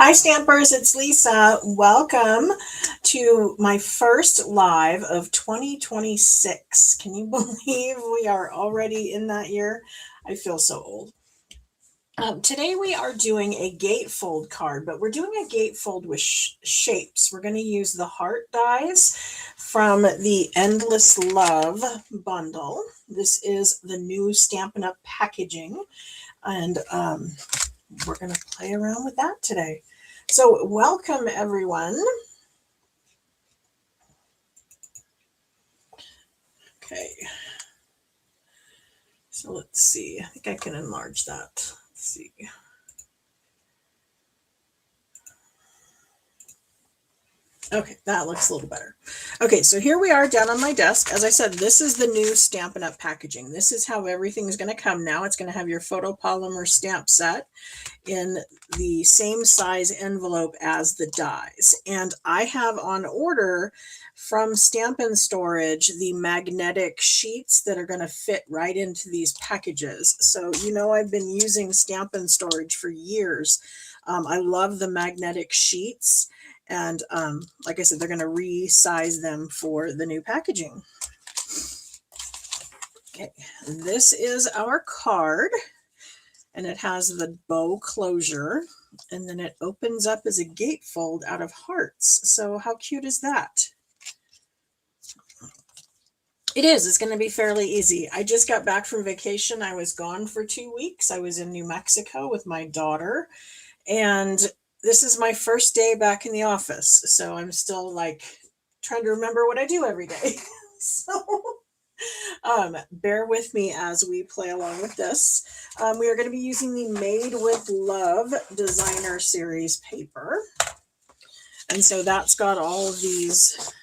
Hi, Stampers, it's Lisa. Welcome to my first live of 2026. Can you believe we are already in that year? I feel so old. Today we are doing a gatefold card, but we're doing a gatefold with shapes. We're going to use the heart dies from the Endless Love bundle. This is the new Stampin' Up packaging, and we're going to play around with that today. So welcome everyone. Okay. So let's see. I think I can enlarge that. Let's see. Okay, that looks a little better. Okay, so here we are down on my desk. As I said, this is the new Stampin' Up packaging. This is how everything is going to come now. It's going to have your photopolymer stamp set in the same size envelope as the dies. And I have on order from Stampin' Storage the magnetic sheets that are going to fit right into these packages. So, you know, I've been using Stampin' Storage for years. I love the magnetic sheets. And like I said, they're going to resize them for the new packaging. Okay, this is our card. And it has the bow closure, and then it opens up as a gatefold out of hearts. So how cute is that? It is. It's going to be fairly easy. I just got back from vacation. I was gone for 2 weeks. I was in New Mexico with my daughter, and this is my first day back in the office. So I'm still like trying to remember what I do every day. So bear with me as we play along with this. We are going to be using the Made with Love Designer Series paper. And so that's got all of these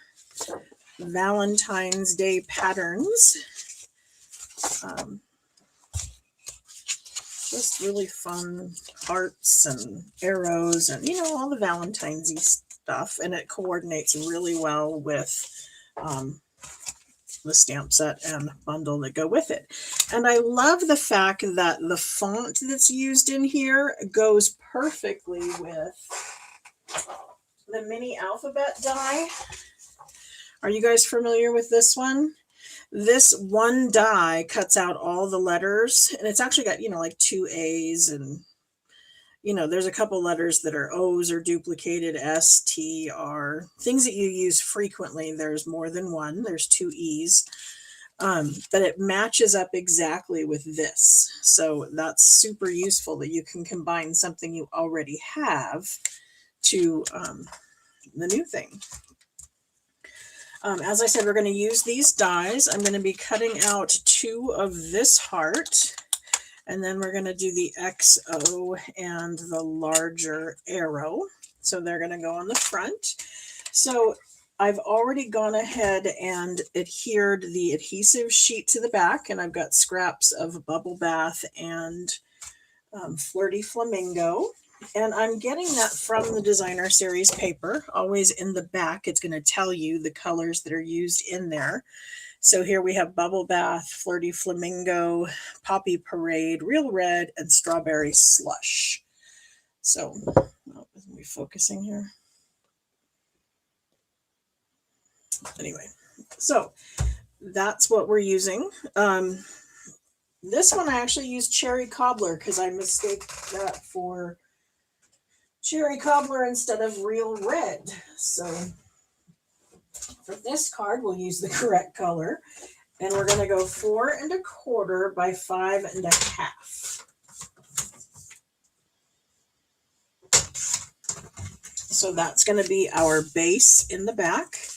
Valentine's Day patterns. Just really fun hearts and arrows and, you know, all the Valentine's-y stuff. And it coordinates really well with the stamp set and bundle that go with it. And I love the fact that the font that's used in here goes perfectly with the mini alphabet die. Are you guys familiar with this one? This one die cuts out all the letters, and it's actually got, you know, like 2 A's, and you know, there's a couple letters that are O's or duplicated, S, T, R, things that you use frequently. There's more than one. There's 2 E's. But it matches up exactly with this. So that's super useful that you can combine something you already have to the new thing. As I said, we're going to use these dies. I'm going to be cutting out 2 of this heart, and then we're going to do the XO and the larger arrow. So they're going to go on the front. So I've already gone ahead and adhered the adhesive sheet to the back, and I've got scraps of Bubble Bath and Flirty Flamingo. And I'm getting that from the Designer Series paper. Always in the back, it's going to tell you the colors that are used in there. So here we have Bubble Bath, Flirty Flamingo, Poppy Parade, Real Red, and Strawberry Slush. So, isn't we focusing here? Anyway, so that's what we're using. This one I actually used Cherry Cobbler because I mistaked that for Cherry Cobbler instead of Real Red. So for this card, we'll use the correct color. And we're going to go 4 1/4 by 5 1/2. So that's going to be our base in the back.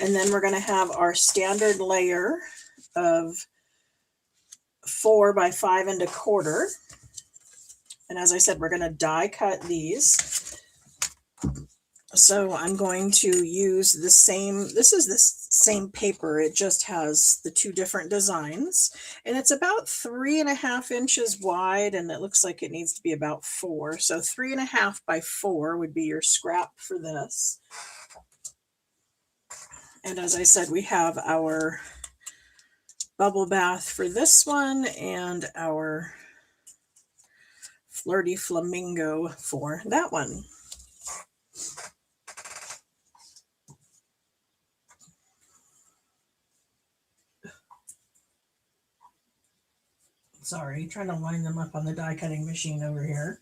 And then we're going to have our standard layer of 4 by 5 1/4. And as I said, we're going to die cut these. So I'm going to use the same, this is the same paper. It just has the 2 different designs, and it's about 3.5 inches wide, and it looks like it needs to be about 4. So 3.5 by 4 would be your scrap for this. And as I said, we have our Bubble Bath for this one and our Flirty Flamingo for that one. Sorry, trying to line them up on the die cutting machine over here.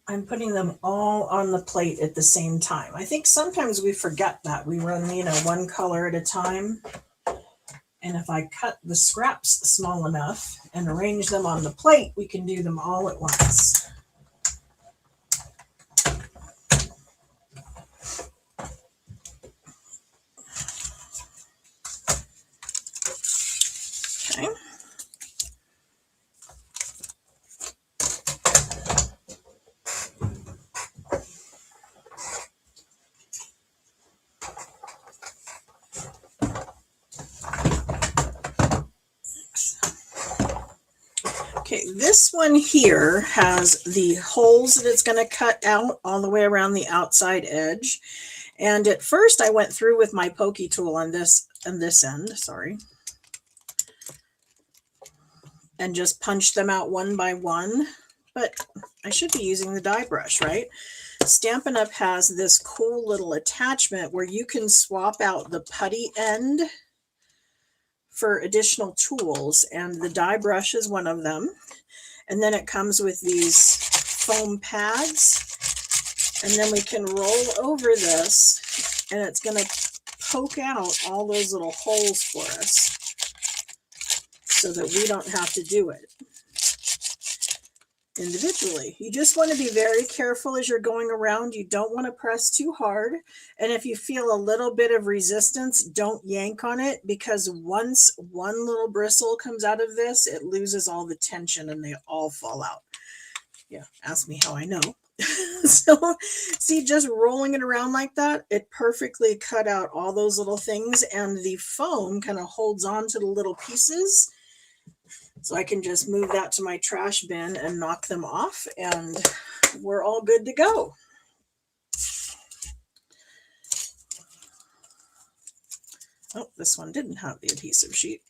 I'm putting them all on the plate at the same time. I think sometimes we forget that. We run, one color at a time. And if I cut the scraps small enough and arrange them on the plate, we can do them all at once. Okay. Okay, this one here has the holes that it's going to cut out all the way around the outside edge. And at first I went through with my pokey tool on this end, sorry, and just punched them out one by one, but I should be using the die brush, right? Stampin' Up! Has this cool little attachment where you can swap out the putty end for additional tools, and the die brush is one of them. And then it comes with these foam pads, and then we can roll over this, and it's going to poke out all those little holes for us so that we don't have to do it individually. You just want to be very careful as you're going around. You don't want to press too hard. And if you feel a little bit of resistance, don't yank on it, because once one little bristle comes out of this, it loses all the tension and they all fall out. Yeah, ask me how I know. So see, just rolling it around like that, it perfectly cut out all those little things, and the foam kind of holds on to the little pieces. So I can just move that to my trash bin and knock them off, and we're all good to go. Oh, this one didn't have the adhesive sheet.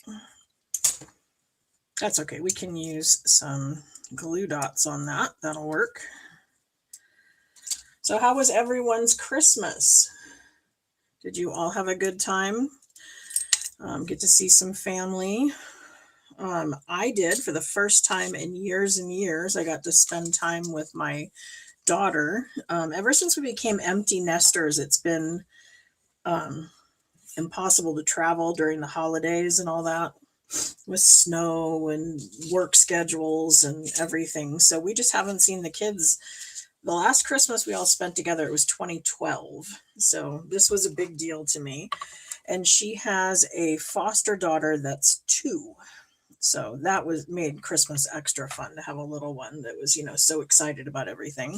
That's okay. We can use some glue dots on that. That'll work. So how was everyone's Christmas? Did you all have a good time? Get to see some family? I did. For the first time in years and years, I got to spend time with my daughter. Ever since we became empty nesters, it's been impossible to travel during the holidays and all that, with snow and work schedules and everything. So we just haven't seen the kids. The last Christmas we all spent together, it was 2012. So this was a big deal to me. And she has a foster daughter that's 2. So that made Christmas extra fun to have a little one that was, so excited about everything.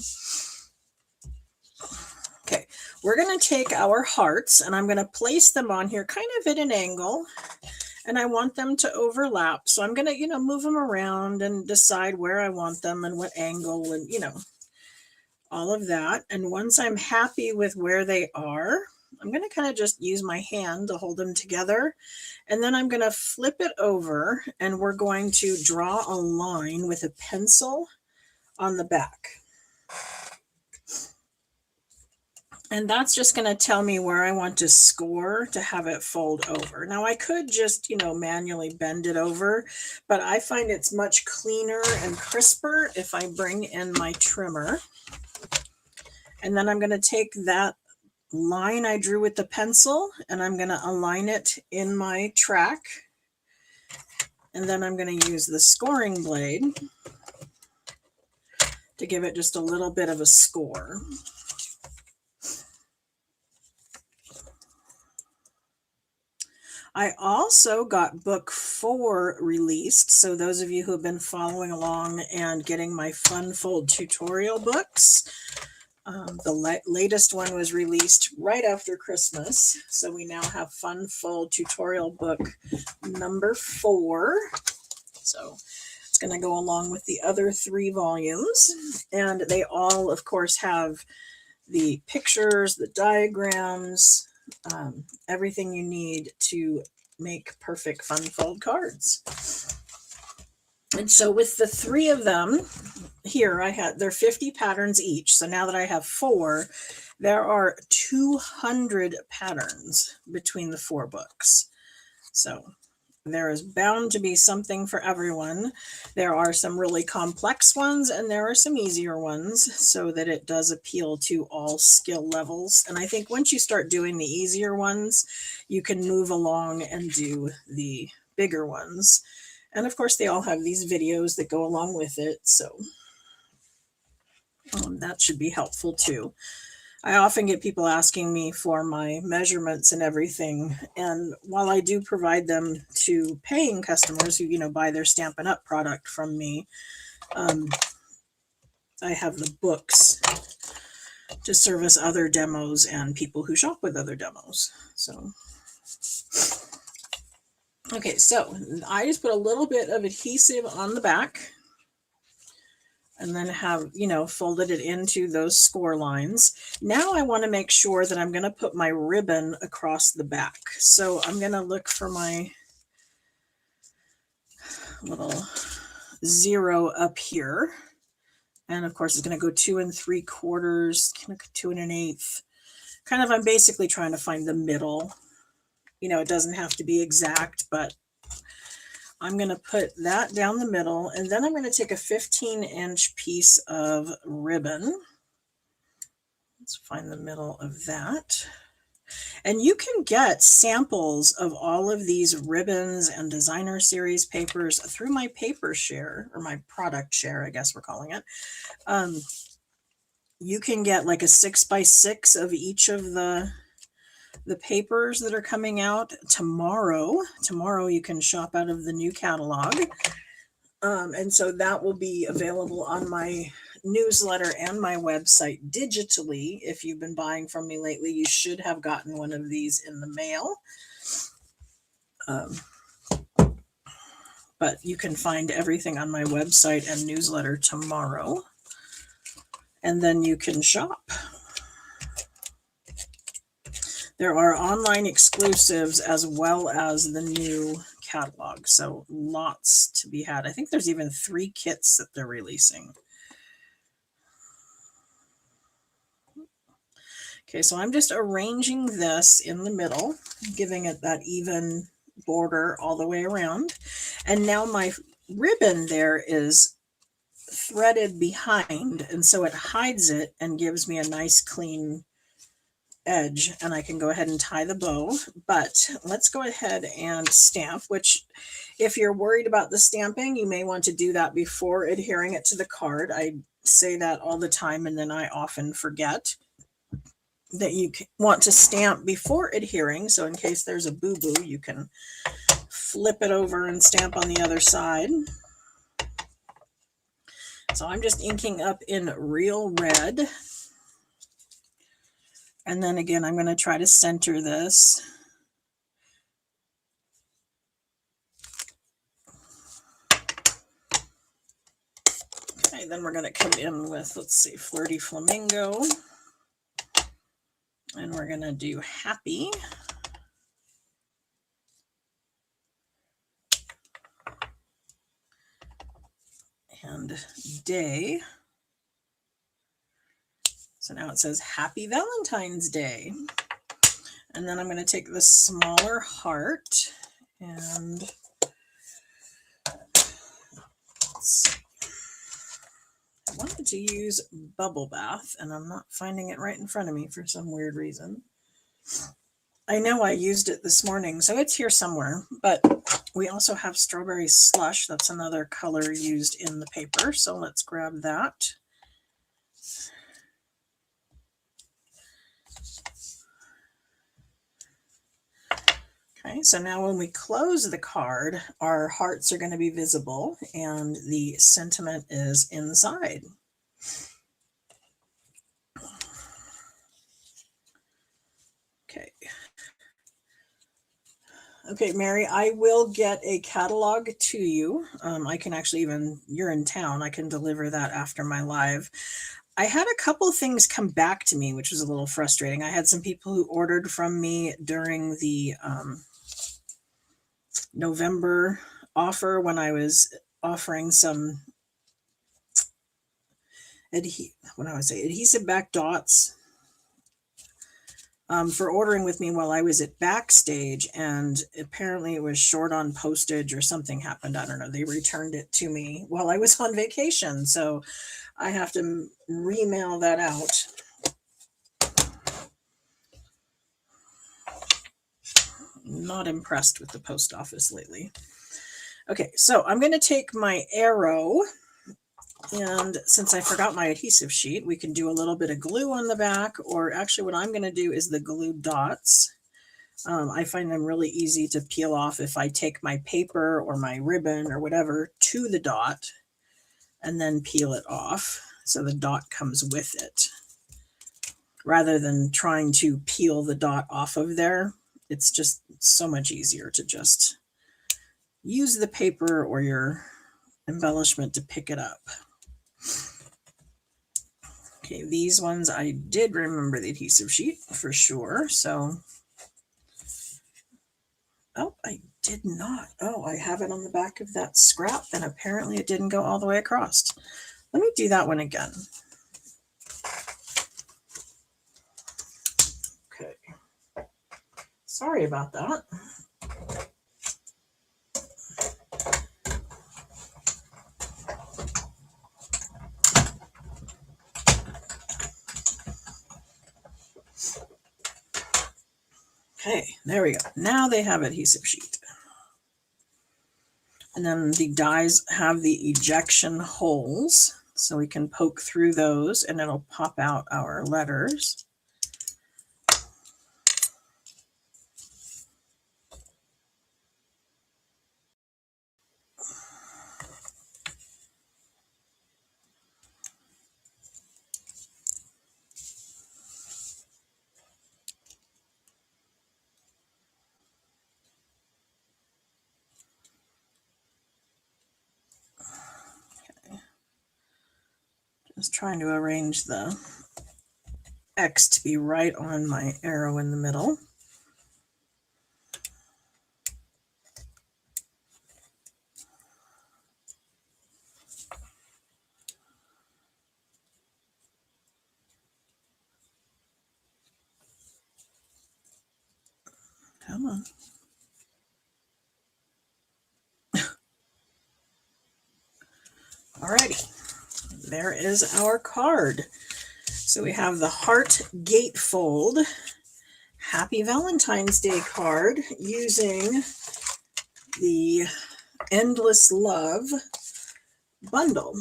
Okay, we're going to take our hearts and I'm going to place them on here kind of at an angle, and I want them to overlap. So I'm going to, move them around and decide where I want them and what angle and, all of that. And once I'm happy with where they are, I'm going to kind of just use my hand to hold them together. And then I'm going to flip it over, and we're going to draw a line with a pencil on the back. And that's just going to tell me where I want to score to have it fold over. Now I could just, manually bend it over, but I find it's much cleaner and crisper if I bring in my trimmer. And then I'm going to take that line I drew with the pencil, and I'm going to align it in my track. And then I'm going to use the scoring blade to give it just a little bit of a score. I also got book 4 released. So those of you who have been following along and getting my Fun Fold tutorial books, the latest one was released right after Christmas. So we now have Fun Fold tutorial book number 4. So it's going to go along with the other 3 volumes. And they all, of course, have the pictures, the diagrams, everything you need to make perfect Fun Fold cards. And so with the 3 of them here, they're 50 patterns each. So now that I have 4, there are 200 patterns between the 4 books. So there is bound to be something for everyone. There are some really complex ones and there are some easier ones, so that it does appeal to all skill levels. And I think once you start doing the easier ones, you can move along and do the bigger ones. And of course, they all have these videos that go along with it. So that should be helpful too. I often get people asking me for my measurements and everything. And while I do provide them to paying customers who, buy their Stampin' Up! Product from me, I have the books to service other demos and people who shop with other demos. So, okay, so I just put a little bit of adhesive on the back and then have, folded it into those score lines. Now I want to make sure that I'm going to put my ribbon across the back. So I'm going to look for my little 0 up here. And of course, it's going to go 2 3/4, kind of 2 1/8. Kind of, I'm basically trying to find the middle. It doesn't have to be exact, but I'm going to put that down the middle, and then I'm going to take a 15-inch piece of ribbon. Let's find the middle of that. And you can get samples of all of these ribbons and designer series papers through my paper share, or my product share, I guess we're calling it. You can get like a 6x6 of each of the papers that are coming out tomorrow. Tomorrow you can shop out of the new catalog. And so that will be available on my newsletter and my website digitally. If you've been buying from me lately, you should have gotten one of these in the mail. But you can find everything on my website and newsletter tomorrow. And then you can shop. There are online exclusives as well as the new catalog. So lots to be had. I think there's even 3 kits that they're releasing. Okay, so I'm just arranging this in the middle, giving it that even border all the way around. And now my ribbon there is threaded behind, and so it hides it and gives me a nice clean edge, and I can go ahead and tie the bow. But let's go ahead and stamp, which if you're worried about the stamping, you may want to do that before adhering it to the card. I say that all the time, and then I often forget that you want to stamp before adhering. So in case there's a boo-boo, you can flip it over and stamp on the other side. So I'm just inking up in real red. And then again, I'm going to try to center this. Okay, then we're going to come in with, let's see, Flirty Flamingo. And we're going to do Happy. And Day. So now it says Happy Valentine's Day. And then I'm going to take the smaller heart and let's see. I wanted to use Bubble Bath, and I'm not finding it right in front of me for some weird reason. I know I used it this morning, so it's here somewhere, but we also have Strawberry Slush. That's another color used in the paper, so let's grab that. Okay, so now when we close the card, our hearts are going to be visible and the sentiment is inside. Okay. Okay, Mary, I will get a catalog to you. I can actually you're in town, I can deliver that after my live. I had a couple things come back to me, which was a little frustrating. I had some people who ordered from me during the November offer when I was offering some adhesive back dots. for ordering with me while I was at backstage, and apparently it was short on postage or something happened. I don't know. They returned it to me while I was on vacation, so I have to remail that out. Not impressed with the post office lately. Okay, so I'm going to take my arrow, and since I forgot my adhesive sheet, we can do a little bit of glue on the back, or actually what I'm going to do is the glue dots. I find them really easy to peel off if I take my paper or my ribbon or whatever to the dot and then peel it off so the dot comes with it. Rather than trying to peel the dot off of there, it's just so much easier to just use the paper or your embellishment to pick it up. Okay, these ones I did remember the adhesive sheet for sure, so oh, I did not. Oh, I have it on the back of that scrap, and apparently it didn't go all the way across. Let me do that one again. Okay. Sorry about that. Okay, there we go. Now they have adhesive sheet. And then the dies have the ejection holes, so we can poke through those and it'll pop out our letters. Just trying to arrange the X to be right on my arrow in the middle. Come on. Alrighty, there is our card. So we have the Heart Gatefold Happy Valentine's Day card using the Endless Love bundle.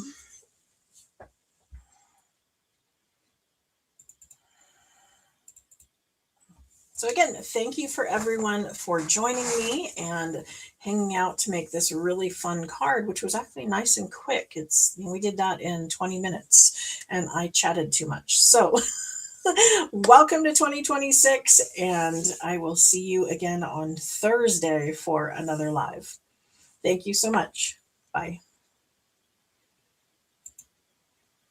So again, thank you for everyone for joining me and hanging out to make this really fun card, which was actually nice and quick. We did that in 20 minutes and I chatted too much. So welcome to 2026, and I will see you again on Thursday for another live. Thank you so much. Bye.